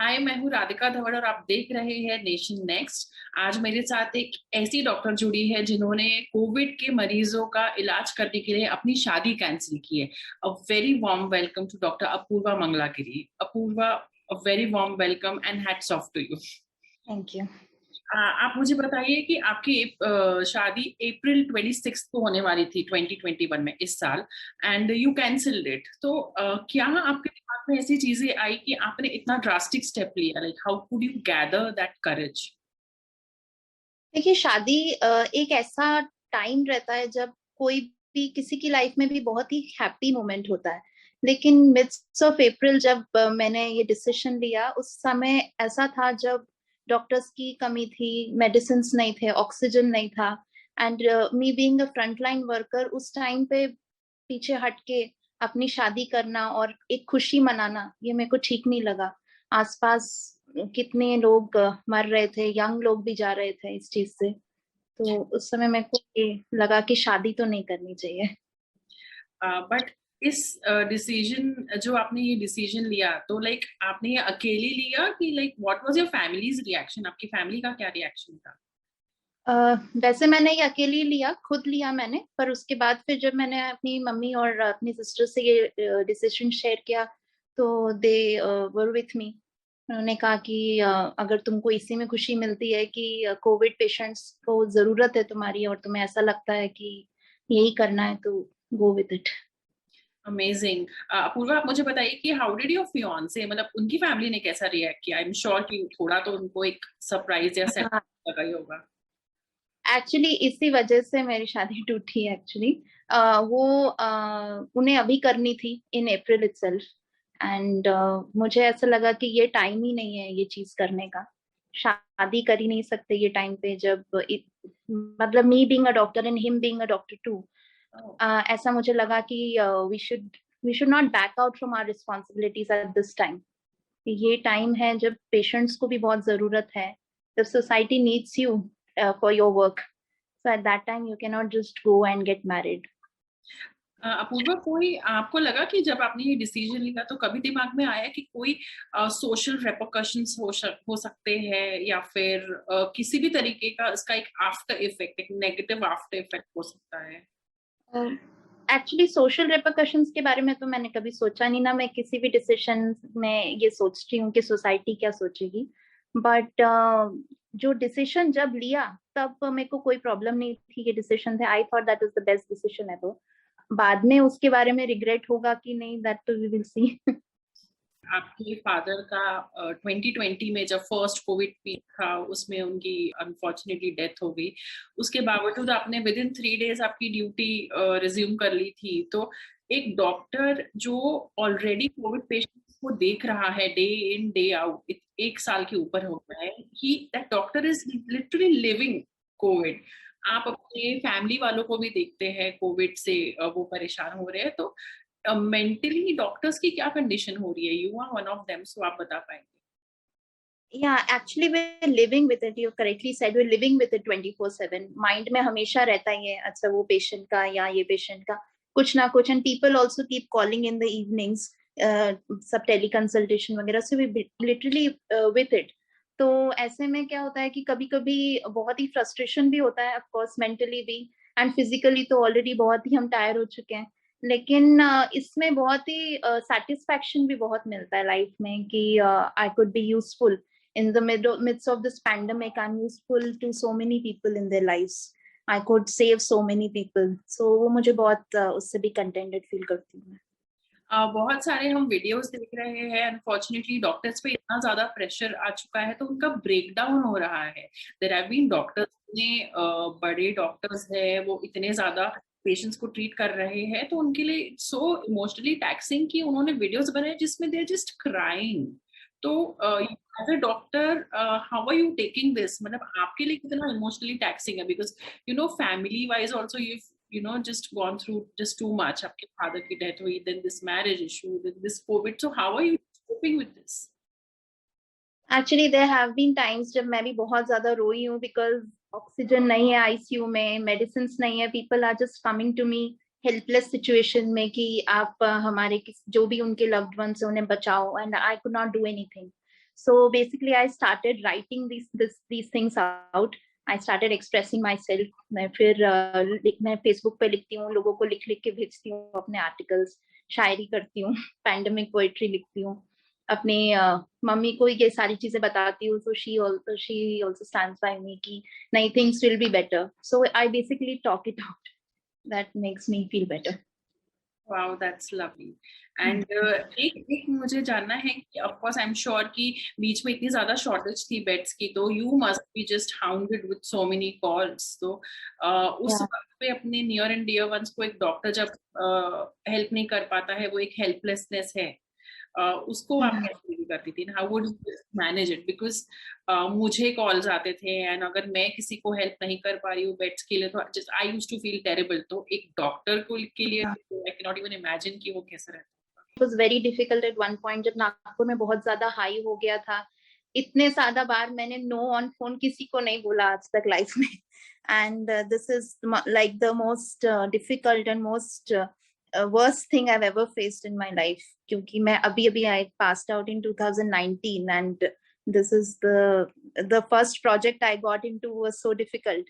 हाय, मैं हूँ राधिका धवड़ और आप देख रहे हैं नेशन नेक्स्ट। आज मेरे साथ एक ऐसी डॉक्टर जुड़ी है जिन्होंने कोविड के मरीजों का इलाज करने के लिए अपनी शादी कैंसिल की है। A very warm welcome to doctor Apoorva Mangalagiri. Apoorva, a very warm welcome and hats off to you. Thank you. आप मुझे बताइए कि आपकी शादी अप्रैल 26 को होने वाली थी 2021 में, इस साल, एंड यू कैंसिल्ड इट। तो क्या आपके दिमाग में ऐसी चीजें आई कि आपने इतना ड्रास्टिक स्टेप लिया? Like how could you gather that courage? देखिए, शादी एक ऐसा टाइम रहता है जब कोई भी किसी की लाइफ में भी बहुत ही हैप्पी मोमेंट होता है। लेकिन मिड्स ऑफ अप्रैल जब मैंने ये डिसीजन लिया, उस समय ऐसा था जब डॉक्टर्स की कमी थी, मेडिसिन नहीं थे, ऑक्सीजन नहीं था। And me being a frontline worker, उस टाइम पे पीछे हट के अपनी शादी करना और एक खुशी मनाना, ये मेरे को ठीक नहीं लगा। आसपास कितने लोग मर रहे थे, यंग लोग भी जा रहे थे इस चीज से। तो उस समय मेरे को ये लगा कि शादी तो नहीं करनी चाहिए। बट इस डिसीजन, जो आपने ये डिसीजन लिया, तो लाइक आपने ये अकेले लिया कि like what was your families reaction? आपकी फैमिली का क्या रिएक्शन था? वैसे मैंने ये अकेली लिया, खुद लिया मैंने। पर उसके बाद फिर जब मैंने अपनी मम्मी और अपनी सिस्टर से ये डिसीजन शेयर किया, तो दे वर विथ मी। उन्होंने कहा कि अगर तुमको इसी में खुशी मिलती है कि कोविड पेशेंट्स को जरूरत है तुम्हारी और तुम्हें ऐसा लगता है कि यही करना है, तो go with it. Amazing. Apoorva, आप मुझे बताइए कि हाउ डिड योर फियांसे, मतलब उनकी फैमिली ने कैसा रिएक्ट किया? आई एम श्योर कि थोड़ा तो उनको एक सरप्राइज या सेट हाँ, लगा ही होगा। एक्चुअली इसी वजह से मेरी शादी टूटी है एक्चुअली। वो उन्हें अभी करनी थी इन अप्रैल इटसेल्फ। एंड मुझे ऐसा लगा कि ये टाइम ही नहीं है ये चीज करने का। शादी कर ही नहीं सकते ये टाइम पे, जब मतलब me being a doctor and him being a doctor too. Oh, ऐसा मुझे लगा कि we should not back out from our responsibilities at this time. ये टाइम है जब पेशेंट्स को भी बहुत जरूरत है, जब society needs you for your work. So at that time, you cannot just go and get married. Apoorva, कोई आपको लगा कि जब आपने ये डिसीजन लिया तो कभी दिमाग में आया कि कोई सोशल रेपरकशंस हो सकते हैं, या फिर किसी भी तरीके का इसका एक आफ्टर इफेक्ट, एक नेगेटिव आफ्टर इफेक्ट हो सकता है? एक्चुअली सोशल रिpercussions के बारे में तो मैंने कभी सोचा नहीं ना। मैं किसी भी डिसीजन में ये सोचती हूँ कि सोसाइटी क्या सोचेगी। बट जो डिसीजन जब लिया, तब मेरे को कोई प्रॉब्लम नहीं थी। ये डिसीजन थे, I thought that is the best decision ever. बाद में उसके बारे में रिग्रेट होगा कि नहीं, दैट तो वी विल सी। आपके फादर का 2020 में जब फर्स्ट कोविड पीक था, उसमें उनकी अनफॉर्चुनेटली डेथ हो गई। उसके बावजूद आपने विद इन 3 डेज आपकी ड्यूटी रिज्यूम कर ली थी। तो एक डॉक्टर जो ऑलरेडी कोविड पेशेंट्स को देख रहा है डे इन डे आउट, 1 साल के ऊपर हो गया है, ही that doctor is literally living Covid. आप अपने फैमिली वालों को भी देखते हैं कोविड से वो परेशान हो रहे हैं। तो मेंटली डॉक्टर्स की क्या कंडीशन हो रही है? You are one of them, so आप बता पाएंगे? Yeah, actually we're living with it. You correctly said we're living with it 24/7. Mind में हमेशा रहता ही है, अच्छा वो पेशेंट का या ये पेशेंट का कुछ ना कुछ। And people also keep calling in the evenings, सब टेली कंसल्टेशन वगैरह से, वी लिटरली विथ इट। तो ऐसे में क्या होता है कि कभी कभी बहुत ही फ्रस्ट्रेशन भी होता है, ऑफकोर्स मेंटली भी। एंड फिजिकली तो ऑलरेडी बहुत ही हम टायर हो चुके हैं। लेकिन इसमें बहुत ही सेटिस्फैक्शन भी बहुत मिलता है लाइफ में कि I could be useful in the midst of this pandemic. I'm useful to so many people in their lives. I could save so many people. So वो मुझे बहुत उससे भी contented feel करती हूँ मैं। बहुत सारे हम वीडियोस देख रहे हैं, अनफॉर्चुनेटली डॉक्टर्स पे इतना ज्यादा प्रेशर आ चुका है तो उनका ब्रेकडाउन हो रहा है। देयर हैव बीन डॉक्टर्स ने, बड़े डॉक्टर्स है, वो इतने ज्यादा पेशेंट्स को ट्रीट कर रहे हैं तो उनके लिए सो इमोशनली टैक्सिंग कि उन्होंने वीडियोस बनाए जिसमें दे आर जस्ट क्राइंग। तो as a doctor, how are you taking this? मतलब आपके लिए कितना इमोशनली टैक्सिंग है? Because family wise also just gone through just too much. आपके father की death हुई, then this marriage issue, then this COVID. So how are you coping with this? Actually there have been times जब मैं भी बहुत ज्यादा रोई हूँ, बिकॉज ऑक्सीजन नहीं है आईसीयू में, मेडिसिन नहीं है। People are just coming to me helpless situation में कि आप हमारे जो भी उनके लव्ड वंस है उन्हें बचाओ, and I could not do anything. So basically I started writing these things out. I started expressing myself. मैं फिर मैं फेसबुक पे लिखती हूँ, लोगों को लिख लिख के भेजती हूँ अपने आर्टिकल्स, शायरी करती हूँ, पैंडेमिक पोएट्री लिखती हूँ, अपने मम्मी को ये सारी चीजें बताती हूँ. So she also stands by me कि नहीं, things will be better. So I basically talk it out. That makes me feel better. Wow, that's lovely. And एक मुझे जानना है कि of course I'm sure कि बीच में इतनी ज़्यादा shortage थी beds की, तो you must be just hounded with so many calls. तो उस वक्त पे अपने near and dear ones को एक डॉक्टर जब help नहीं कर पाता है, वो एक helplessness है. उसको आप कैसे डील करती थी? How would you manage it? Because मुझे कॉल्स आते थे एंड अगर मैं किसी को हेल्प नहीं कर पा रही हूँ बेड्स के लिए तो just I used to feel terrible. तो एक डॉक्टर को के लिए I can not even imagine कि वो कैसे रहता. It was very difficult at one point जब नागपुर में बहुत ज्यादा हाई हो गया था. इतने ज्यादा बार मैंने नो ऑन फोन किसी को नहीं बोला आज तक लाइफ में. And this is like the most difficult and most worst thing I've ever faced in my life. क्योंकि मैं अभी I passed out in 2019 and this is the first project I got into was so difficult.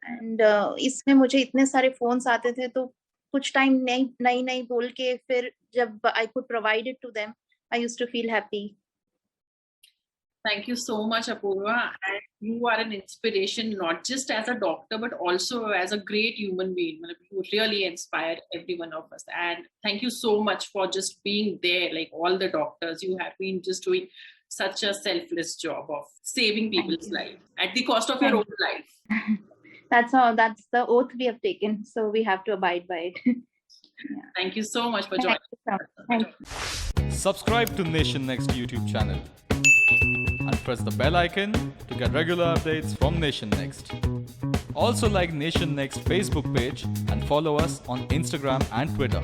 And इसमें मुझे इतने सारे phones आते थे तो कुछ टाइम नहीं बोल के फिर जब I could provide it to them, I used to feel happy. Thank you so much, Apurva. And you are an inspiration, not just as a doctor, but also as a great human being. You really inspire every one of us. And thank you so much for just being there, like all the doctors. You have been just doing such a selfless job of saving people's lives at the cost of your own life. That's the oath we have taken. So we have to abide by it. Yeah. Thank you so much for joining. Thank you. Subscribe to Nation Next YouTube channel and press the bell icon to get regular updates from Nation Next. Also like Nation Next Facebook page and follow us on Instagram and Twitter.